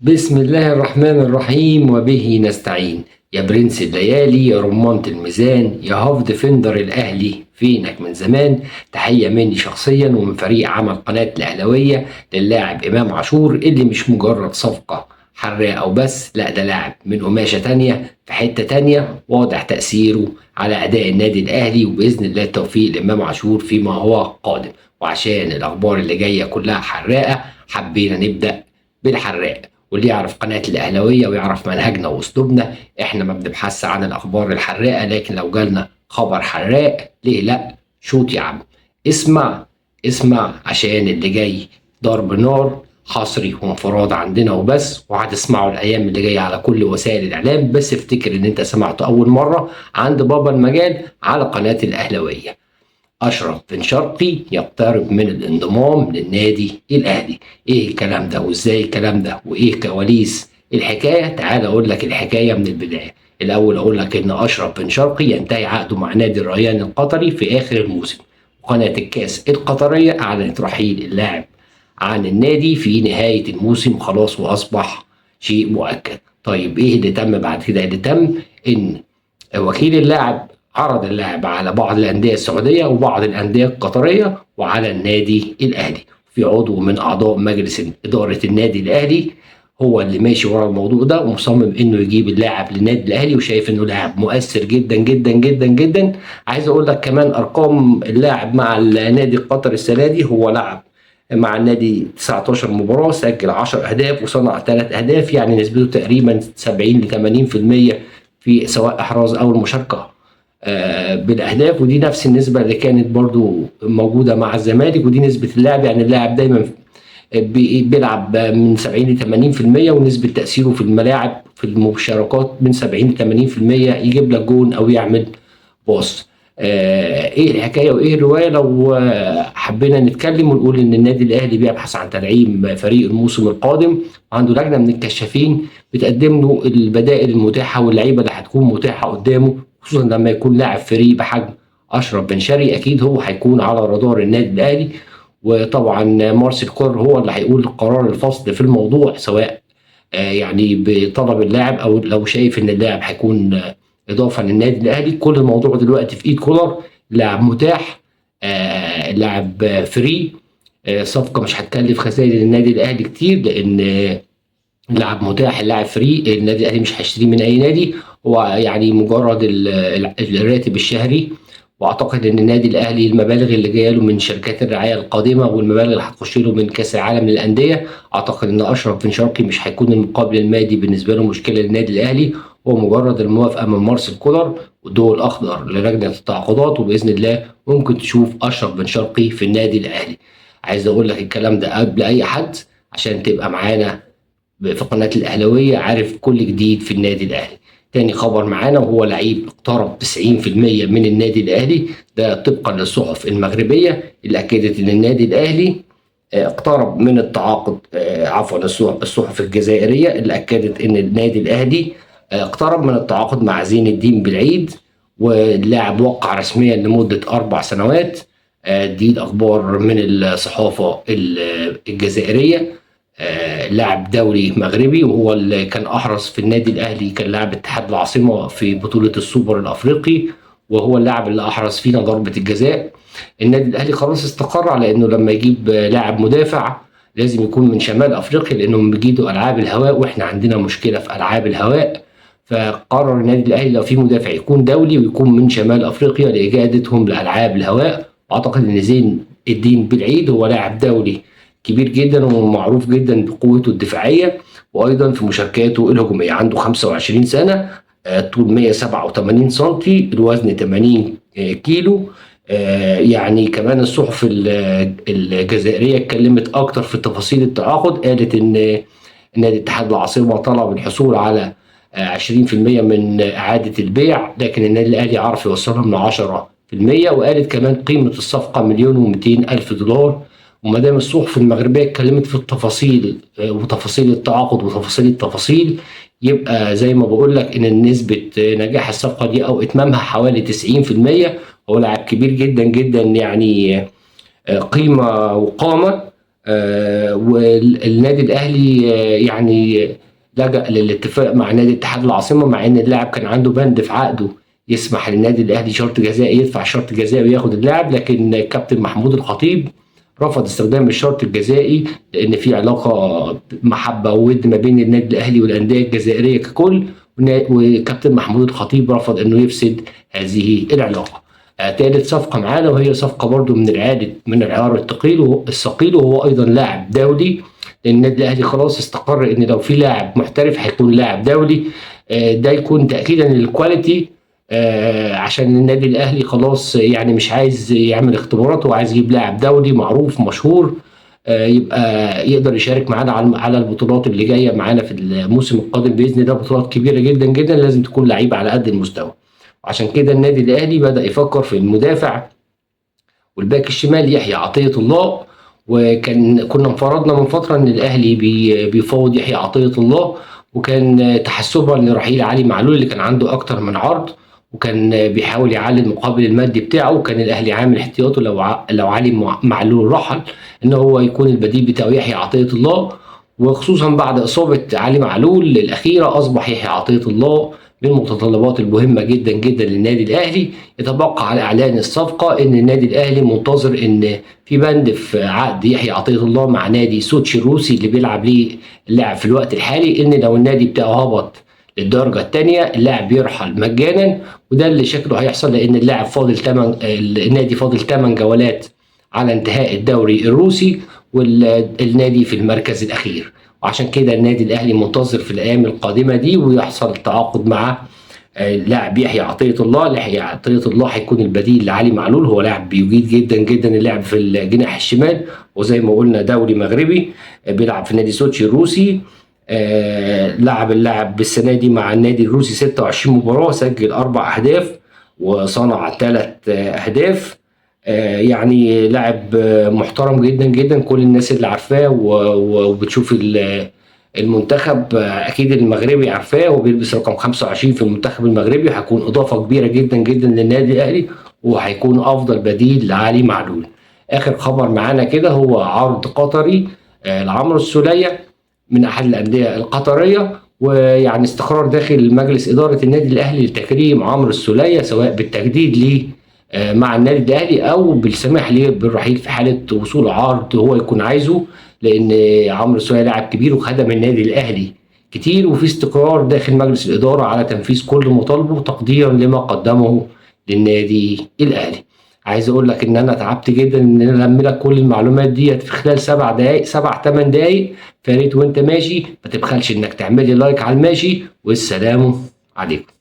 بسم الله الرحمن الرحيم وبه نستعين. يا برنس الليالي، يا رمانة الميزان، يا هاف ديفندر الأهلي، فينك من زمان؟ تحية مني شخصيا ومن فريق عمل قناة الأهلاوية للاعب إمام عاشور، اللي مش مجرد صفقة حراقة أو بس، لا ده لاعب من قماشة تانية في حتة تانية، واضح تأثيره على أداء النادي الأهلي، وبإذن الله التوفيق لإمام عاشور فيما هو قادم. وعشان الأخبار اللي جاية كلها حراقة، حبينا نبدأ بالحراق. واللي يعرف قناة الأهلاوية ويعرف منهجنا وأسلوبنا، إحنا ما بنبحث عن الأخبار الحراقة، لكن لو جالنا خبر حراق ليه لأ؟ شوت يا عم، اسمع اسمع، عشان اللي جاي ضرب نار حصري وانفراد عندنا وبس، وهتسمعه الأيام اللي جاية على كل وسائل الإعلام. بس افتكر إن أنت سمعته أول مرة عند بابا المجال على قناة الأهلاوية. أشرف بن شرقي يقترب من الانضمام للنادي الأهلي. إيه الكلام ده وإزاي الكلام ده وإيه كواليس الحكاية؟ تعال أقول لك الحكاية من البداية. الأول أقول لك إن أشرف بن شرقي ينتهي عقده مع نادي الريان القطري في آخر الموسم، وقناة الكاس القطرية أعلنت رحيل اللاعب عن النادي في نهاية الموسم خلاص، وأصبح شيء مؤكد. طيب إيه اللي تم بعد كده؟ اللي تم إن وكيل اللاعب عرض اللاعب على بعض الأندية السعودية وبعض الأندية القطرية وعلى النادي الأهلي. في عضو من أعضاء مجلس إدارة النادي الأهلي هو اللي ماشي ورا الموضوع ده ومصمم إنه يجيب اللاعب للنادي الأهلي، وشايف إنه لاعب مؤثر جدا جدا جدا جدا. عايز أقول لك كمان أرقام اللاعب مع النادي القطري السنة دي. هو لعب مع النادي 19 مباراة، سجل 10 أهداف وصنع 3 أهداف، يعني نسبته تقريبا 70 ل 80% في سواء إحراز أو المشاركة بالاهداف. ودي نفس النسبه اللي كانت برضو موجوده مع الزمالك، ودي نسبه اللاعب. يعني اللاعب دايما بيلعب من 70 ل 80%، ونسبه تاثيره في الملاعب في المشاركات من 70 ل 80%، يجيب لك جون او يعمل باص. ايه الحكايه وايه الروايه؟ لو حبينا نتكلم ونقول ان النادي الاهلي بيبحث عن تدعيم فريق الموسم القادم، وعنده لجنه من الكشافين بتقدم له البدائل المتاحه واللعيبه اللي هتكون متاحه قدامه، خصوصا لما يكون لاعب فريق بحجم اشرف بن شرقي. اكيد هو هيكون على رادار النادي الاهلي، وطبعا مارسيل كولر هو اللي هيقول قرار الفصل في الموضوع، سواء يعني بطلب اللاعب او لو شايف ان اللاعب هيكون اضافه للنادي الاهلي. كل الموضوع دلوقتي في ايد كولر. لاعب متاح، لاعب فري، صفقه مش هتكلف خسائر للنادي الاهلي كتير، لان لاعب متاح، اللاعب فري، النادي الاهلي مش هيشتريه من اي نادي، هو يعني مجرد الراتب الشهري. واعتقد ان النادي الاهلي المبالغ اللي جايه له من شركات الرعايه القادمه والمبالغ اللي هتخش له من كاس العالم للانديه، اعتقد ان اشرف بن شرقي مش هيكون المقابل المادي بالنسبه له مشكله للنادي الاهلي. هو مجرد الموافقه من مارسيل كولر والضوء الاخضر للجنه التعاقدات، وباذن الله ممكن تشوف اشرف بن شرقي في النادي الاهلي. عايز اقول لك الكلام ده قبل اي حد عشان تبقى معانا في قناة الأهلاوية عارف كل جديد في النادي الأهلي. تاني خبر معانا وهو لعيب اقترب 90% من النادي الأهلي، ده طبقا للصحف المغربية اللي أكدت إن النادي الأهلي اقترب من التعاقد. عفوا، الصحف الجزائرية اللي أكدت إن النادي الأهلي اقترب من التعاقد مع زين الدين بالعيد، واللاعب وقع رسميا لمدة 4 سنوات. دي الأخبار من الصحافة الجزائرية. لاعب دولي مغربي، وهو اللي كان احرز في النادي الاهلي، كان لاعب اتحاد العاصمه في بطوله السوبر الافريقي، وهو اللاعب اللي احرز فينا ضربه الجزاء. النادي الاهلي خلاص استقر على انه لما يجيب لاعب مدافع لازم يكون من شمال افريقيا، لانهم بيجيدوا العاب الهواء واحنا عندنا مشكله في العاب الهواء. فقرر النادي الاهلي لو في مدافع يكون دولي ويكون من شمال افريقيا لاجادتهم لالعاب الهواء. اعتقد ان زين الدين بالعيد هو لاعب دولي كبير جدا ومعروف جدا بقوته الدفاعيه، وايضا في مشاركاته الهجوميه. عنده 25 سنه، طول 187 سم، الوزن 80 كيلو. يعني كمان الصحف الجزائريه اتكلمت اكتر في تفاصيل التعاقد، قالت ان نادي اتحاد العاصمه طلب الحصول على 20% من اعاده البيع، لكن النادي الاهلي عرف يوصلهم ل 10%. وقالت كمان قيمه الصفقه 1,200,000 دولار. وما دام الصحف المغربيه اتكلمت في التفاصيل وتفاصيل التعاقد وتفاصيل التفاصيل، يبقى زي ما بقول لك ان نسبه نجاح الصفقه دي او اتمامها حوالي 90%. هو لاعب كبير جدا جدا، يعني قيمه وقامه. والنادي الاهلي يعني لجأ للاتفاق مع نادي اتحاد العاصمه، مع ان اللاعب كان عنده بند في عقده يسمح للنادي الاهلي شرط جزائي يدفع شرط جزائي وياخد اللاعب، لكن الكابتن محمود الخطيب رفض استخدام الشرط الجزائي لان في علاقه محبه وود ما بين النادي الاهلي والانديه الجزائريه ككل، وكابتن محمود الخطيب رفض انه يفسد هذه العلاقه. ثالث صفقه معانا وهي صفقه برضو من العيار الثقيل وهو ايضا لاعب دولي، لان النادي الاهلي خلاص استقر ان لو في لاعب محترف هيكون لاعب دولي. ده يكون تاكيدا للكواليتي، عشان النادي الاهلي خلاص يعني مش عايز يعمل اختبارات، وعايز يجيب لاعب دولي معروف مشهور يبقى يقدر يشارك معانا على البطولات اللي جايه معانا في الموسم القادم باذن الله. بطولات كبيره جدا جدا، لازم تكون لعيبه على قد المستوى. وعشان كده النادي الاهلي بدا يفكر في المدافع والباك الشمال يحيى عطيه الله. كنا انفرضنا من فتره ان الاهلي بيفاوض يحيى عطيه الله، وكان تحسبا لرحيل علي معلول اللي كان عنده اكتر من عرض، وكان بيحاول يعلي المقابل المادي بتاعه، وكان الاهلي عامل احتياطه لو علي معلول رحل ان هو يكون البديل بتاعه يحيى عطيه الله. وخصوصا بعد اصابه علي معلول الاخيره اصبح يحيى عطيه الله من المتطلبات المهمه جدا جدا للنادي الاهلي. يتبقى على اعلان الصفقه ان النادي الاهلي منتظر ان في بند في عقد يحيى عطيه الله مع نادي سوتشي الروسي اللي بيلعب ليه اللاعب في الوقت الحالي، ان لو النادي بتاعه هبط للدرجه الثانيه اللاعب يرحل مجانا. وده اللي شكله هيحصل، لان اللاعب النادي فاضل 8 جولات على انتهاء الدوري الروسي، والنادي في المركز الاخير. وعشان كده النادي الاهلي منتظر في الايام القادمه دي ويحصل التعاقد مع لاعب يحيى عطيه الله. يحيى عطيه الله هيكون البديل لعلي معلول، هو لاعب بيجيد جدا جدا اللعب في الجناح الشمال، وزي ما قلنا دوري مغربي بيلعب في نادي سوتشي الروسي. لعب اللاعب السنه دي مع النادي الروسي 26 مباراه، سجل 4 اهداف وصنع 3 اهداف. يعني لاعب محترم جدا جدا، كل الناس اللي عارفاه وبتشوف المنتخب اكيد المغربي عارفاه، وبيلبس رقم 25 في المنتخب المغربي، هيكون اضافه كبيره جدا جدا للنادي الاهلي، وهيكون افضل بديل لعلي معلول. اخر خبر معانا كده هو عرض قطري لعمرو السولية من احد الانديه القطريه، ويعني استقرار داخل مجلس اداره النادي الاهلي لتكريم عمرو السولية سواء بالتجديد ليه مع النادي الاهلي او بالسماح ليه بالرحيل في حاله وصول عرض هو يكون عايزه، لان عمرو السولية لاعب كبير وخدم النادي الاهلي كتير، وفي استقرار داخل مجلس الاداره على تنفيذ كل مطالبه تقديرا لما قدمه للنادي الاهلي. عايز اقول لك ان انا تعبت جدا ان انا الم لك كل المعلومات ديت في خلال 7 دقائق 8 دقائق، فياريت وانت ماشي ما تبخلش انك تعمل لي لايك على الماشي، والسلام عليكم.